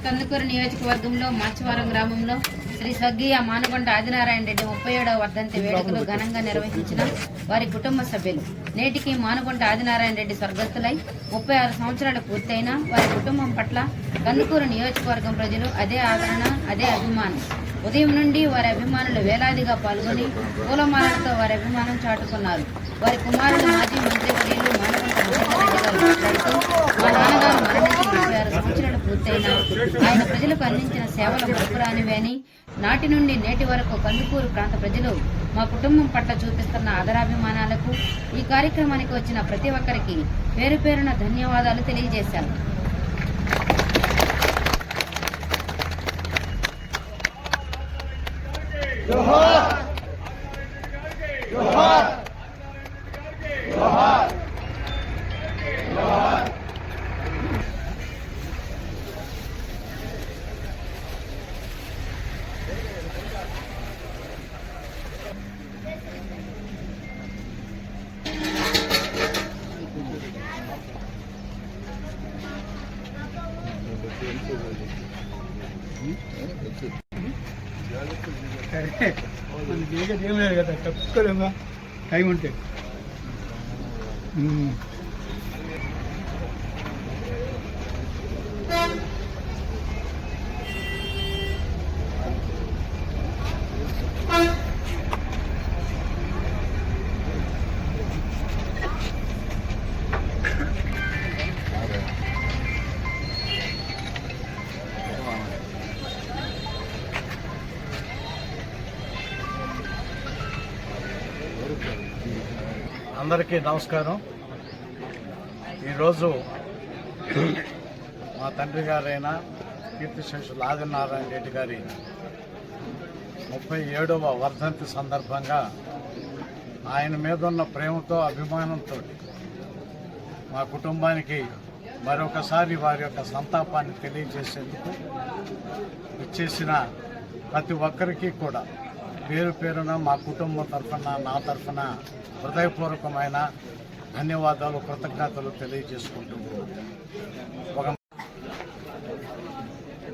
కందుకూరు నియోజకవర్గంలో మాచవరం గ్రామంలో శ్రీ స్వర్గీయ మానుకొండ ఆదినారాయణ రెడ్డి 37వ వర్ధంతి వేడుకలు ఘనంగా నిర్వహించిన వారి కుటుంబ సభ్యులు. నేటికి మానుకొండ ఆదినారాయణ రెడ్డి స్వర్గస్థులై 36 సంవత్సరాలు పూర్తయిన వారి కుటుంబం పట్ల కందుకూరు నియోజకవర్గం ప్రజలు అదే ఆదరణ, అదే అభిమానం. ఉదయం నుండి వారి అభిమానులు వేలాదిగా పాల్గొని పూలమాలలతో వారి అభిమానం చాటుకున్నారు. వారి కుమారుడు మాజీ మంత్రివర్యులు మానుకొండ మహేందర్ రెడ్డి గారు మాట్లాడుతూ, మా నాన్నగారు మరణించి 36 సంవత్సరాలు పూర్తయిన ఆయన ప్రజలకు అందించిన సేవల మరపురానివే అని, నాటి నుండి నేటి వరకు కందుకూరు ప్రాంత ప్రజలు మా కుటుంబం పట్ల చూపిస్తున్న ఆదరాభిమానాలకు ఈ కార్యక్రమానికి వచ్చిన ప్రతి ఒక్కరికి పేరు పేరున ధన్యవాదాలు తెలియజేశారు. ఏం లేదు కదా, తక్కువ టైం ఉంటే అందరికీ నమస్కారం. ఈరోజు మా తండ్రి గారైన కీర్తిశేషులు ఆదినారాయణ రెడ్డి గారి 37వ వర్ధంతి సందర్భంగా ఆయన మీద ఉన్న ప్రేమతో, అభిమానంతో మా కుటుంబానికి మరొకసారి వారి యొక్క సంతాపాన్ని తెలియజేసేందుకు ఇచ్చేసిన ప్రతి ఒక్కరికి కూడా పేరు పేరున మా కుటుంబం తరఫున, నా తరఫున హృదయపూర్వకమైన ధన్యవాదాలు, కృతజ్ఞతలు తెలియజేసుకుంటున్నాను. ఒక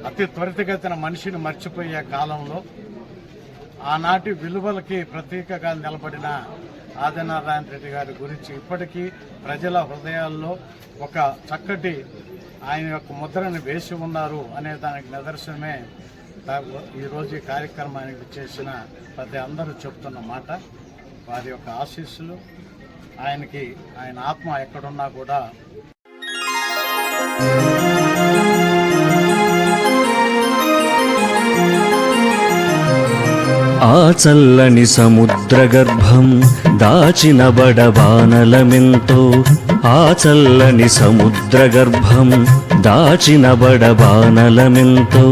అతి త్వరితగతిన మనిషిని మర్చిపోయే కాలంలో ఆనాటి విలువలకి ప్రతీకగా నిలబడిన ఆదినారాయణ రెడ్డి గారి గురించి ఇప్పటికీ ప్రజల హృదయాల్లో ఒక చక్కటి ఆయన యొక్క ముద్రను వేసి ఉన్నారు అనే దానికి నిదర్శనమే ఈరోజు ఈ కార్యక్రమానికి చేసిన ప్రతి అందరూ చెప్తున్న మాట. వారి యొక్క ఆశీస్సులు ఆయనకి, ఆయన ఆత్మ ఎక్కడున్నా కూడా ఆ చల్లని సముద్ర గర్భం దాచిన బడబానలమెంతో, ఆ చల్లని సముద్ర గర్భం దాచిన బడబానలమెంతో,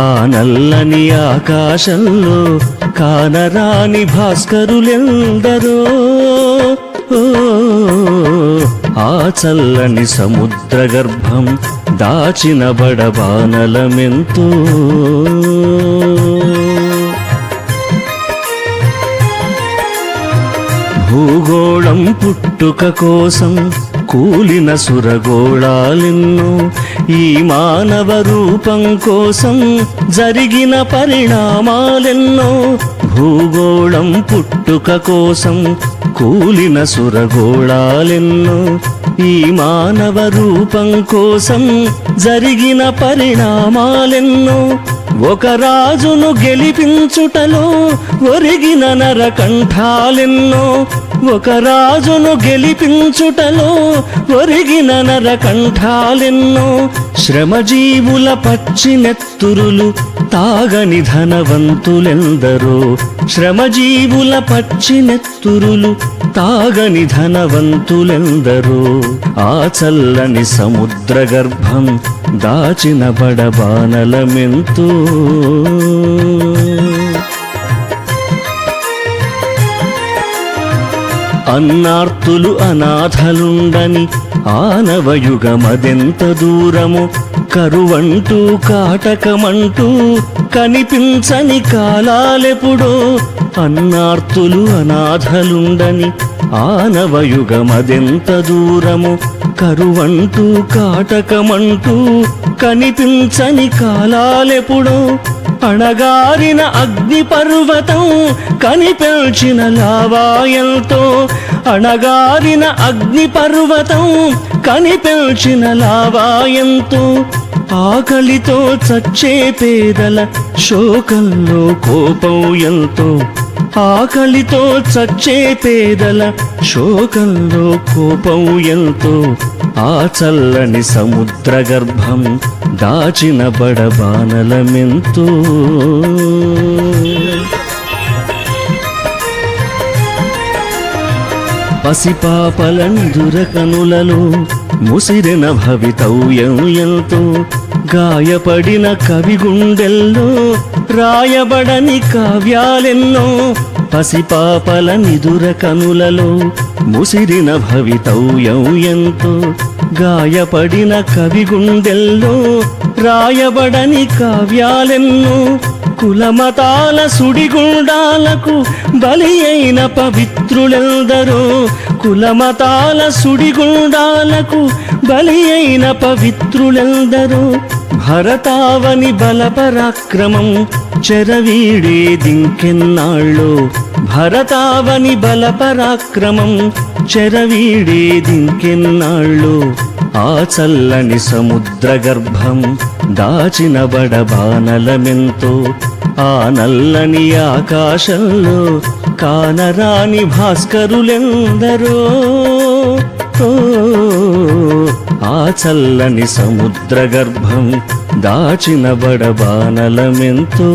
ఆ నల్లని ఆకాశంలో కానరాని భాస్కరులెందరో. ఆ చల్లని సముద్ర గర్భం దాచిన బడబానలమెంతో. భూగోళం పుట్టుక కోసం కూలిన సురగోళాలెన్నో, ఈ మానవ రూపం కోసం జరిగిన పరిణామాలెన్నో. భూగోళం పుట్టుక కోసం కూలిన సురగోళాలెన్నో, ఈ మానవ రూపం కోసం జరిగిన పరిణామాలెన్నో. ఒక రాజును గెలిపించుటలో ఒరిగిన నరకంఠాలెన్నో, ఒక రాజును గెలిపించుటలో ఒరిగిన నరకంఠాలెన్నో. శ్రమజీవుల పచ్చినెత్తురులు తాగని ధనవంతులెందరో, శ్రమజీవుల పచ్చినెత్తురులు తాగని ధనవంతులెందరో. ఆ చల్లని సముద్ర గర్భం దాచిన బడబానలమెంతో. అన్నార్తులు అనాథలుండని ఆనవయుగమదెంత దూరము, కరువంటూ కాటకమంటూ కనిపించని కాలాలెప్పుడో. అన్నార్తులు అనాథలుండని ఆనవయుగమదెంత దూరము, కరువంటూ కాటకమంటూ కనిపించని కాలాలెప్పుడో. అణగారిన అగ్ని పర్వతం కనిపెల్చిన లావాయంతో, అణగారిన అగ్ని పర్వతం కనిపెల్చిన లావాయంతో. ఆకలితో చచ్చే పేదల శోకంలో కోపం ఎంతో, ఆకలితో చచ్చే పేదల శోకంలో కోపం ఎంతో. ఆ చల్లని సముద్ర గర్భం దాచిన బడబానలమెంతో. పసిపాపలందుర కనులలో ముసిరిన భవితవ్యం ఎంతో, గాయపడిన కవి గుండెల్లో రాయబడని కావ్యాలెన్నో. పసిపాపల నిదుర కనులలో ముసిరిన భవితవ్యం ఎంతో, గాయపడిన కవి గుండెల్లో రాయబడని కావ్యాలెన్నో. కులమతాల సుడిగుండాలకు బలి అయిన పవిత్రులెందరో, కులమతాల సుడిగుండాలకు బలి అయిన పవిత్రులెందరో. భరతావని బలపరాక్రమం చెరవీడేదింకెన్నాళ్ళో, భరతావని బలపరాక్రమం చెరవీడేదింకెన్నాళ్ళో. ఆ చల్లని సముద్ర గర్భం దాచిన బడబానలమెంతో. ఆ నల్లని ఆకాశంలో కానరాని భాస్కరులెందరో. ఆ చల్లని సముద్ర గర్భం దాచిన బడబానలమెంతో.